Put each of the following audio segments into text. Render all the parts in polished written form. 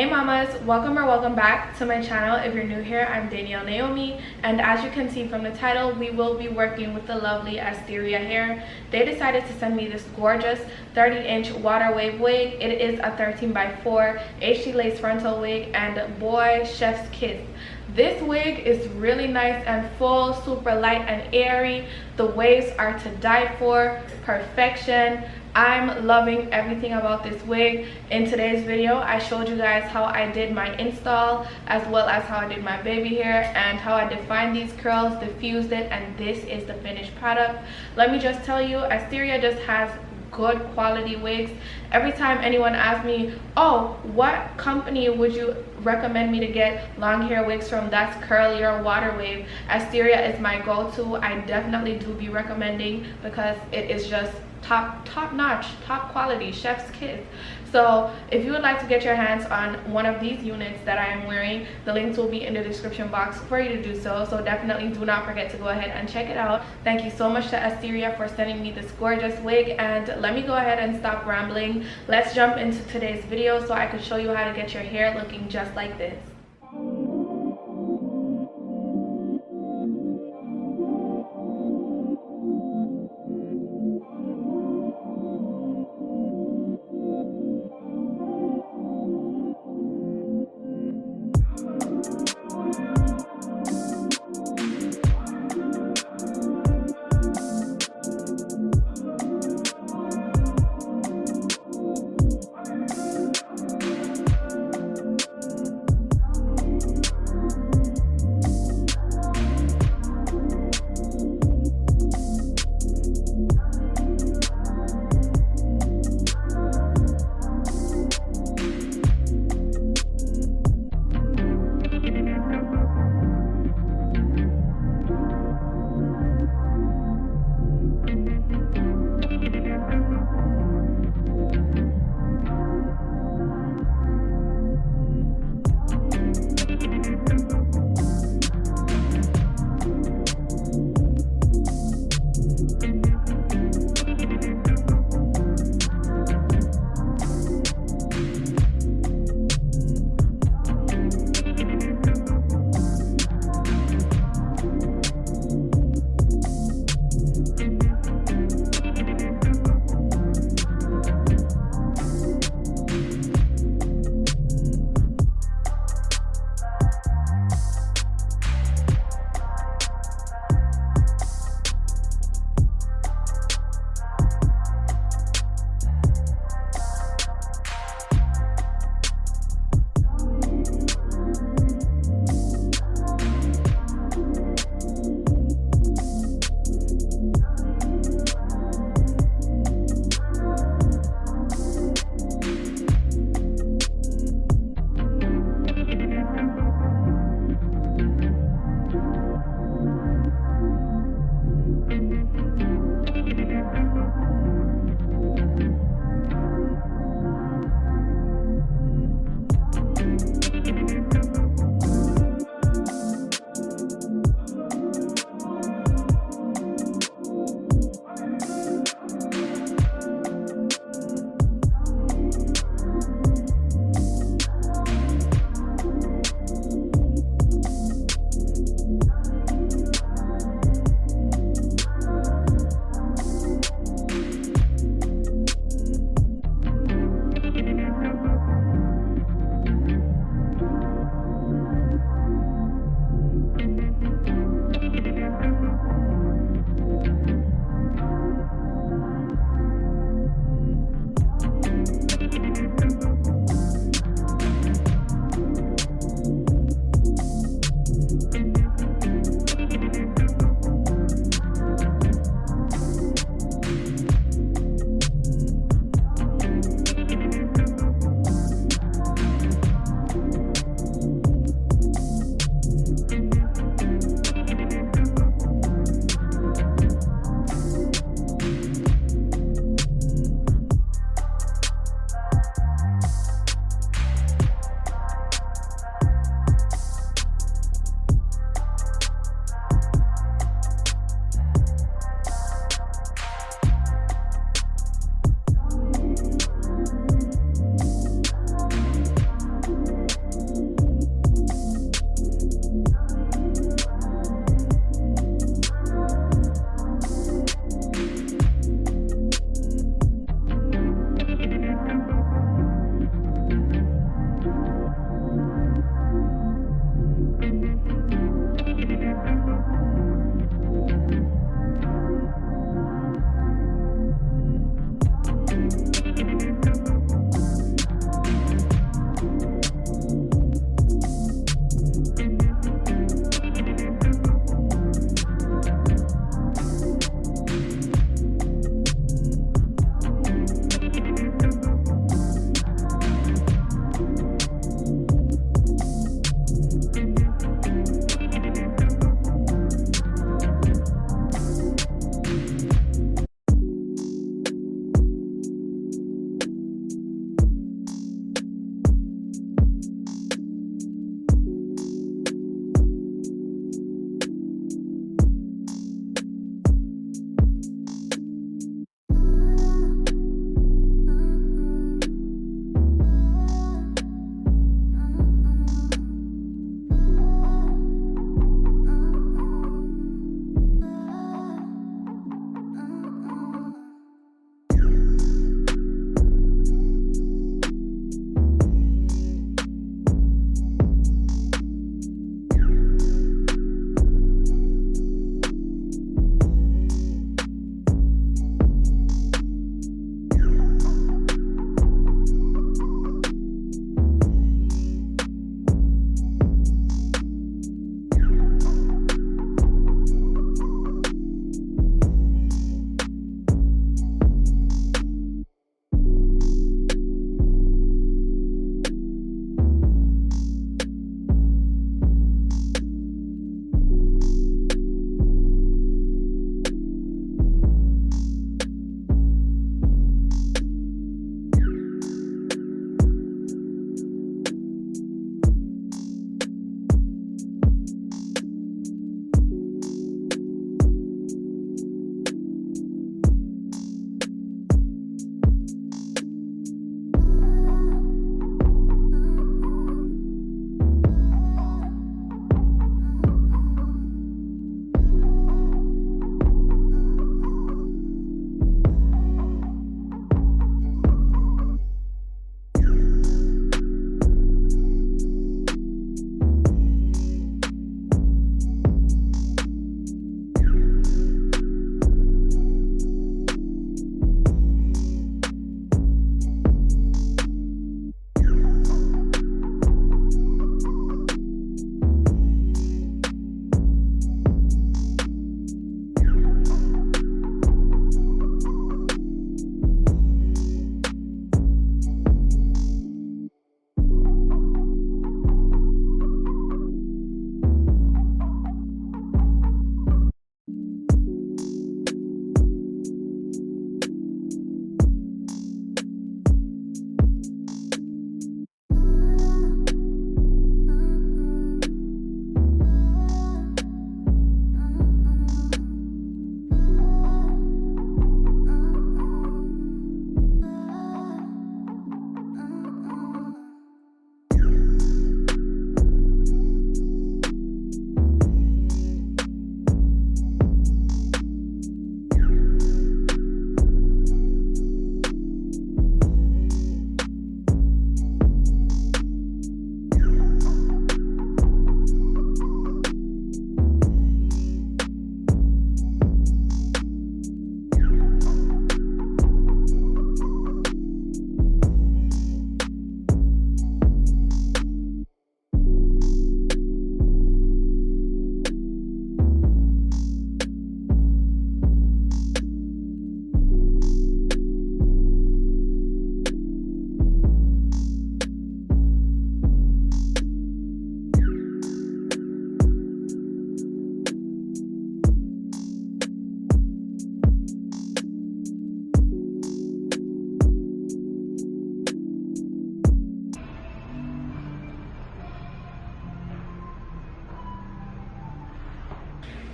Hey mamas, welcome or welcome back to my channel. If you're new here, I'm Danielle Naomi, and as you can see from the title, we will be working with the lovely Asteria hair. They decided to send me this gorgeous 30-inch water wave wig. It is a 13x4 HD lace frontal wig, and boy, chef's kiss. This wig is really nice and full, super light and airy. The waves are to die for, perfection. I'm loving everything about this wig. In today's video, I showed you guys how I did my install, as well as how I did my baby hair and how I defined these curls, diffused it, and this is the finished product. Let me just tell you, Asteria just has good quality wigs. Every time anyone asks me, oh, what company would you recommend me to get long hair wigs from that's curly or water wave, Asteria is my go-to. I definitely do be recommending because it is just top notch, top quality, chef's kiss. So if you would like to get your hands on one of these units that I am wearing, the links will be in the description box for you to do so. So definitely do not forget to go ahead and check it out. Thank you so much to Asteria for sending me this gorgeous wig, and let me go ahead and stop rambling. Let's jump into today's video so I can show you how to get your hair looking just like this.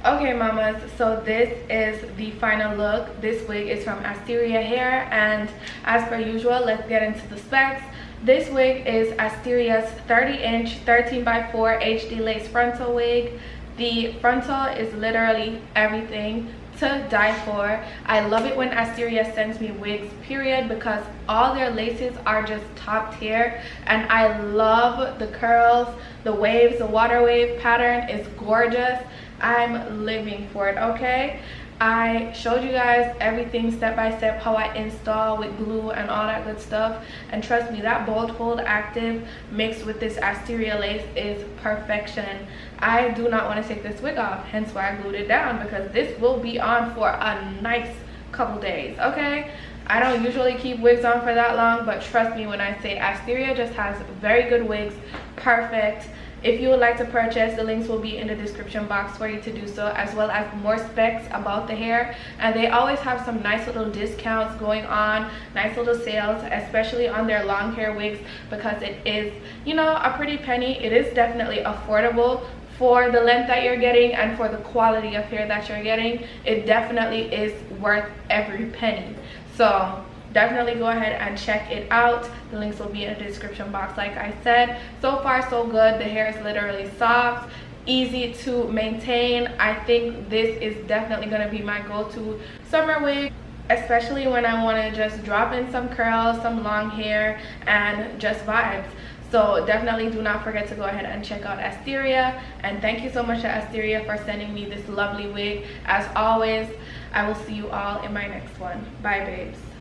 Okay, mamas, so this is the final look. This wig is from Asteria Hair, and as per usual, let's get into the specs. This wig is Asteria's 30-inch 13x4 HD lace frontal wig. The frontal is literally everything to die for. I love it when Asteria sends me wigs, period, because all their laces are just top tier, and I love the curls, the waves. The water wave pattern is gorgeous. I'm living for it. Okay, I showed you guys everything step by step, how I install with glue and all that good stuff, and trust me, that Bold Hold Active mixed with this Asteria lace is perfection. I do not want to take this wig off, hence why I glued it down, because this will be on for a nice couple days. Okay, I don't usually keep wigs on for that long, but trust me when I say Asteria just has very good wigs. Perfect. If you would like to purchase, the links will be in the description box for you to do so, as well as more specs about the hair. And they always have some nice little discounts going on, nice little sales, especially on their long hair wigs, because it is, you know, a pretty penny. It is definitely affordable for the length that you're getting and for the quality of hair that you're getting. It definitely is worth every penny. So definitely go ahead and check it out. The links will be in the description box, like I said. So far so good. The hair is literally soft, easy to maintain. I think this is definitely going to be my go-to summer wig, especially when I want to just drop in some curls, some long hair, and just vibes. So definitely do not forget to go ahead and check out Asteria. And thank you so much to Asteria for sending me this lovely wig. As always, I will see you all in my next one. Bye, babes.